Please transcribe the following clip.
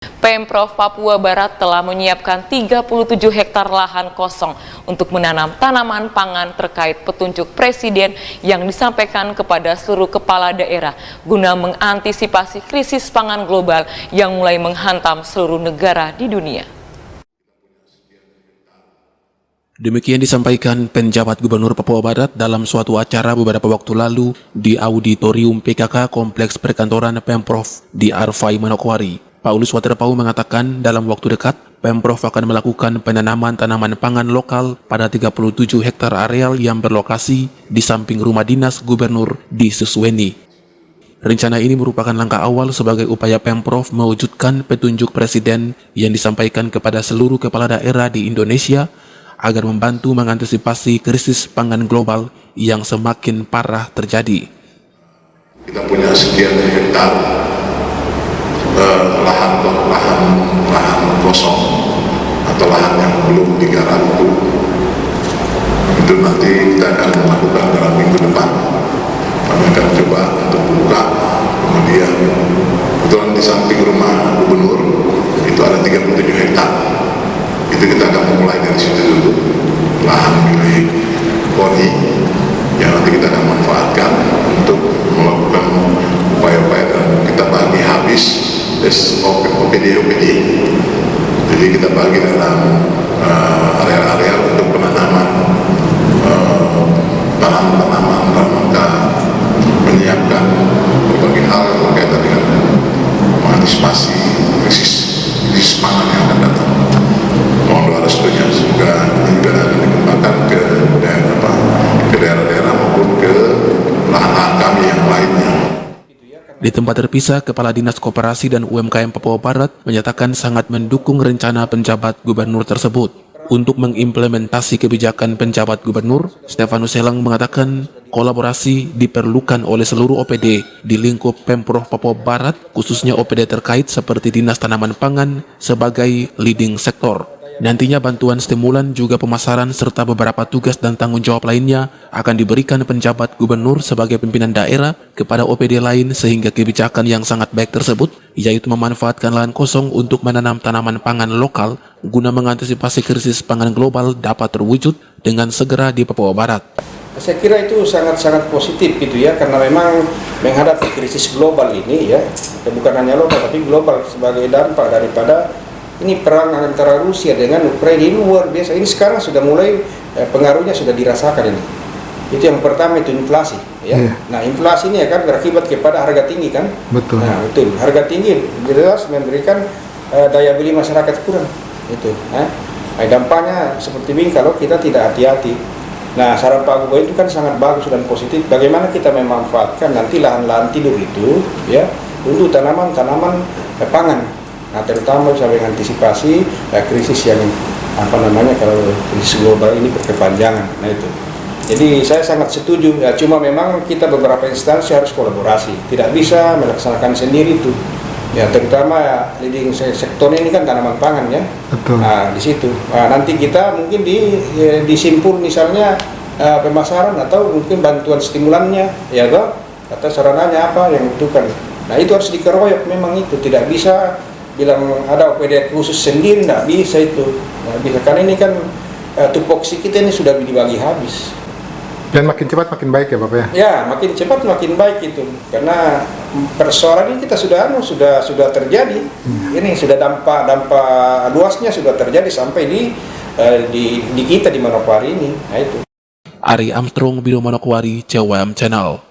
Pemprov Papua Barat telah menyiapkan 37 hektar lahan kosong untuk menanam tanaman pangan terkait petunjuk Presiden yang disampaikan kepada seluruh kepala daerah guna mengantisipasi krisis pangan global yang mulai menghantam seluruh negara di dunia. Demikian disampaikan penjabat Gubernur Papua Barat dalam suatu acara beberapa waktu lalu di Auditorium PKK Kompleks Perkantoran Pemprov di Arfai, Manokwari. Paulus Waterpau mengatakan dalam waktu dekat, Pemprov akan melakukan penanaman tanaman pangan lokal pada 37 hektar areal yang berlokasi di samping rumah dinas Gubernur di Susweni. Rencana ini merupakan langkah awal sebagai upaya Pemprov mewujudkan petunjuk Presiden yang disampaikan kepada seluruh kepala daerah di Indonesia agar membantu mengantisipasi krisis pangan global yang semakin parah terjadi. Kita punya sekian hektar lahan kosong atau lahan yang belum digarap itu nanti kita akan melakukan dalam minggu depan. Kami akan coba untuk buka, kemudian kebetulan di samping rumah gubernur itu ada 37 hektar. Itu kita akan memulai dari situ dulu, lahan milik KONI yang nanti kita akan manfaatkan untuk melakukan upaya-upaya dan kita bagi habis OPD. Jadi kita bagi dalam area-area untuk penanaman tanaman dalam rangka menyiapkan berbagai hal yang berkaitan dengan mengantisipasi krisis pangan yang akan datang. Mohon doa restunya semoga ini juga akan dikembangkan ke daerah-daerah maupun ke lahan-lahan kami yang lainnya. Di tempat terpisah, Kepala Dinas Koperasi dan UMKM Papua Barat menyatakan sangat mendukung rencana penjabat gubernur tersebut. Untuk mengimplementasi kebijakan penjabat gubernur, Stefanus Selang mengatakan kolaborasi diperlukan oleh seluruh OPD di lingkup Pemprov Papua Barat, khususnya OPD terkait seperti Dinas Tanaman Pangan sebagai leading sektor. Nantinya bantuan stimulan juga pemasaran serta beberapa tugas dan tanggung jawab lainnya akan diberikan penjabat gubernur sebagai pimpinan daerah kepada OPD lain sehingga kebijakan yang sangat baik tersebut, yaitu memanfaatkan lahan kosong untuk menanam tanaman pangan lokal guna mengantisipasi krisis pangan global dapat terwujud dengan segera di Papua Barat. Saya kira itu sangat-sangat positif gitu ya, karena memang menghadapi krisis global ini ya, bukan hanya lokal tapi global sebagai dampak daripada ini perang antara Rusia dengan Ukraina ini luar biasa. Ini sekarang sudah mulai pengaruhnya sudah dirasakan ini. Itu yang pertama, itu inflasi ya. Nah, inflasi ini akan berakibat kepada harga tinggi kan? Betul. Nah, betul. Harga tinggi jelas memberikan daya beli masyarakat kurang. Itu. Nah, dampaknya seperti ini kalau kita tidak hati-hati. Nah, saran Pak Gubernur itu kan sangat bagus dan positif. Bagaimana kita memanfaatkan nanti lahan-lahan tidur itu ya untuk tanaman-tanaman pangan. Nah, terutama bisa mengantisipasi krisis yang kalau krisis global ini berkepanjangan. Nah itu. Jadi saya sangat setuju. Ya, cuma memang kita beberapa instansi harus kolaborasi. Tidak bisa melaksanakan sendiri itu. Ya, terutama leading sektor ini kan tanaman pangan ya. Betul. Nah, di situ. Nah, nanti kita mungkin disimpul misalnya pemasaran atau mungkin bantuan stimulannya, ya toh? Atau sarananya apa yang dibutuhkan. Nah, itu harus dikeroyok memang itu. Tidak bisa bilang ada OPD khusus sendiri, nggak bisa itu. Nggak bisa, karena ini kan tupoksi kita ini sudah dibagi habis. Dan makin cepat makin baik ya Bapak ya? Ya, makin cepat makin baik itu. Karena persoalan ini kita sudah terjadi. Ini sudah dampak luasnya sudah terjadi sampai di kita di Manokwari ini. Nah itu. Ari Armstrong, Biro Manokwari, JWM Channel.